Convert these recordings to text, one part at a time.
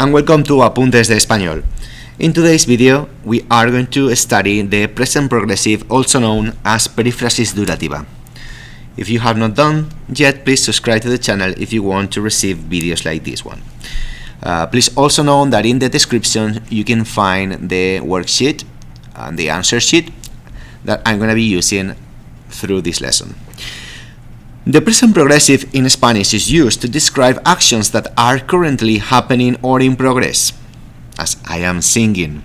and welcome to Apuntes de Español. In today's video, we are going to study the present progressive, also known as perífrasis durativa. If you have not done yet, please subscribe to the channel if you want to receive videos like this one. Please also know that in the description you can find the worksheet and the answer sheet that I'm going to be using through this lesson. The present progressive in Spanish is used to describe actions that are currently happening or in progress, as I am singing.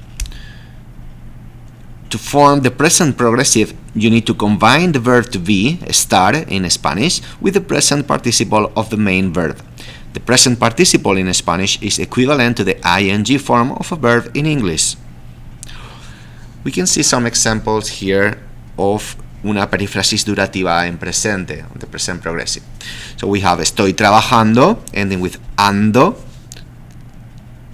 To form the present progressive, you need to combine the verb to be, estar in Spanish, with the present participle of the main verb. The present participle in Spanish is equivalent to the ing form of a verb in English. We can see some examples here of una perífrasis durativa en presente, the present progressive. So we have estoy trabajando, ending with ando.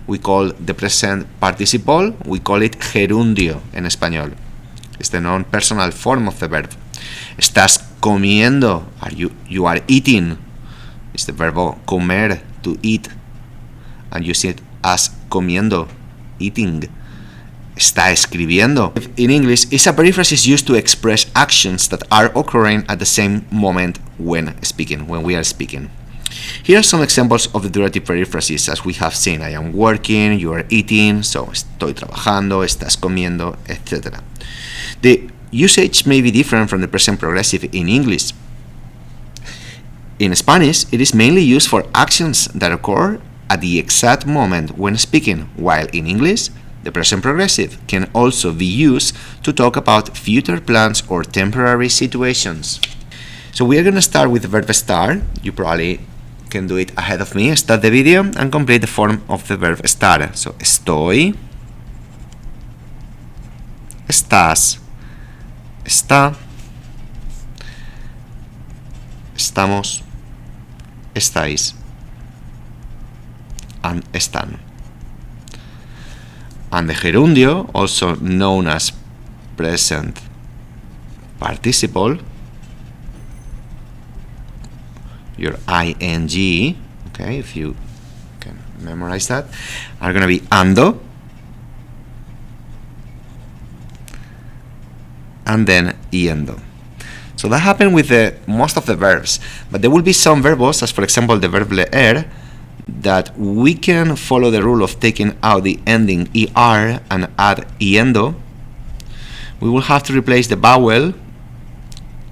We call the present participle, we call it gerundio en español. It's the non-personal form of the verb. Estás comiendo, you are eating. It's the verb comer, to eat. And you see it as comiendo, eating. Está escribiendo. In English, it's a perífrasis used to express actions that are occurring at the same moment when we are speaking. Here are some examples of the durative perífrasis as we have seen. I am working, you are eating, so estoy trabajando, estás comiendo, etc. The usage may be different from the present progressive in English. In Spanish, it is mainly used for actions that occur at the exact moment when speaking, while in English, the present progressive can also be used to talk about future plans or temporary situations. So we are going to start with the verb estar. You probably can do it ahead of me. Start the video and complete the form of the verb estar. So estoy, estás, está, estamos, estáis, and están. And the gerundio, also known as present participle, your ing, okay, if you can memorize that, are going to be ando, and then yendo. So that happened with most of the verbs, but there will be some verbs, as for example the verb leer, that we can follow the rule of taking out the ending er and add yendo. We will have to replace the vowel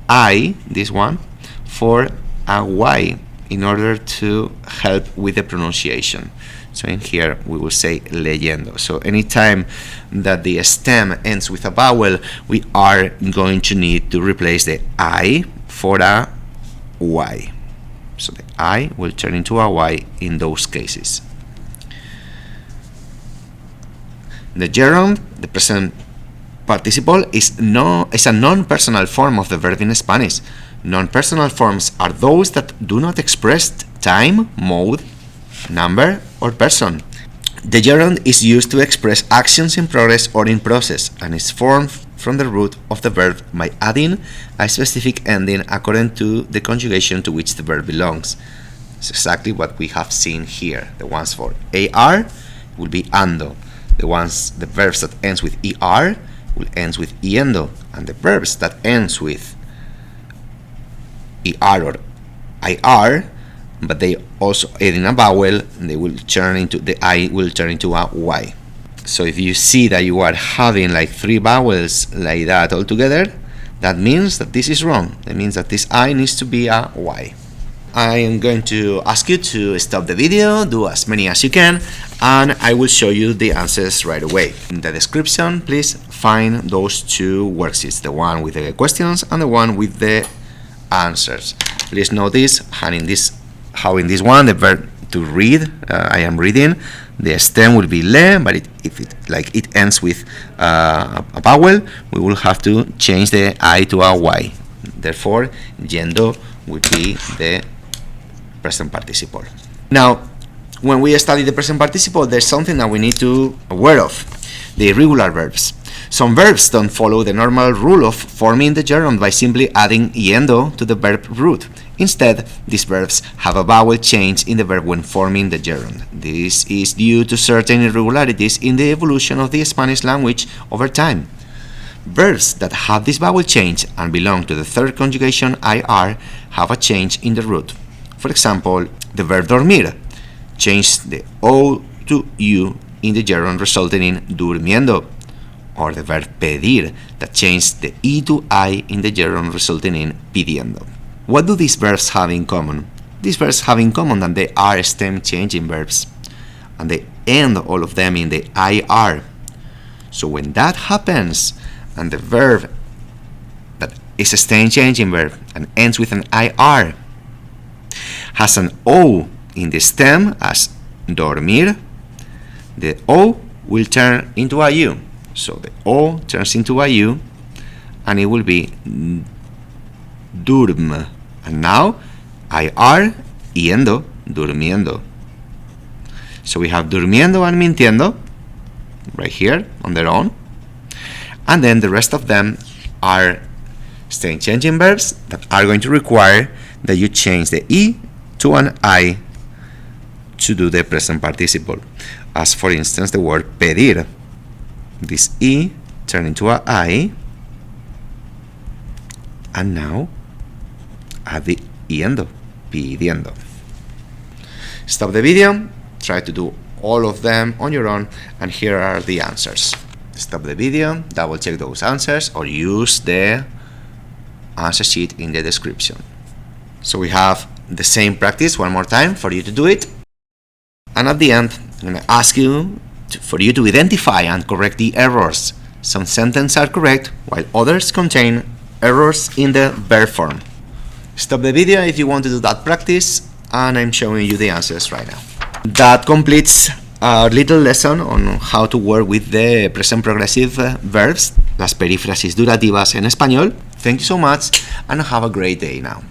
I, this one, for a y in order to help with the pronunciation. So in here we will say leyendo. So anytime that the stem ends with a vowel, we are going to need to replace the I for a y. So the I will turn into a y in those cases. The gerund, the present participle, is a non-personal form of the verb in Spanish. Non-personal forms are those that do not express time, mode, number, or person. The gerund is used to express actions in progress or in process, and is formed from the root of the verb by adding a specific ending according to the conjugation to which the verb belongs. It's exactly what we have seen here. The ones for AR will be ando. The verbs that ends with ER will end with yendo, and the verbs that ends with ER or IR, but they also add in a vowel, they will turn into the I will turn into a Y. So if you see that you are having like 3 vowels like that all together, that means that this is wrong. That means that this I needs to be a Y. I am going to ask you to stop the video, do as many as you can, and I will show you the answers right away. In the description, please find those 2 worksheets, the one with the questions and the one with the answers. Please notice how in this one the verb to read, I am reading, the stem will be le, but if it ends with a vowel, we will have to change the I to a Y. Therefore, yendo would be the present participle. Now, when we study the present participle, there's something that we need to be aware of: the irregular verbs. Some verbs don't follow the normal rule of forming the gerund by simply adding yendo to the verb root. Instead, these verbs have a vowel change in the verb when forming the gerund. This is due to certain irregularities in the evolution of the Spanish language over time. Verbs that have this vowel change and belong to the third conjugation IR have a change in the root. For example, the verb dormir changed the O to U in the gerund, resulting in durmiendo, or the verb pedir that changed the E to I in the gerund, resulting in pidiendo. What do these verbs have in common? These verbs have in common that they are stem changing verbs, and they end all of them in the IR. So when that happens, and the verb that is a stem changing verb and ends with an IR has an O in the stem as dormir, the O will turn into a U. So the O turns into a U and it will be durm. And now IR, yendo, durmiendo. So we have durmiendo and mintiendo right here on their own. And then the rest of them are stem changing verbs that are going to require that you change the E to an I to do the present participle. As for instance, the word pedir. This E turn into a I, and now add the yendo, pidiendo. Stop the video, try to do all of them on your own, and here are the answers. Stop the video, double check those answers, or use the answer sheet in the description. So we have the same practice one more time for you to do it, and at the end I'm going to ask you for you to identify and correct the errors. Some sentences are correct while others contain errors in the verb form. Stop the video if you want to do that practice, and I'm showing you the answers right now. That completes our little lesson on how to work with the present progressive verbs, las perífrasis durativas en español. Thank you so much and have a great day now.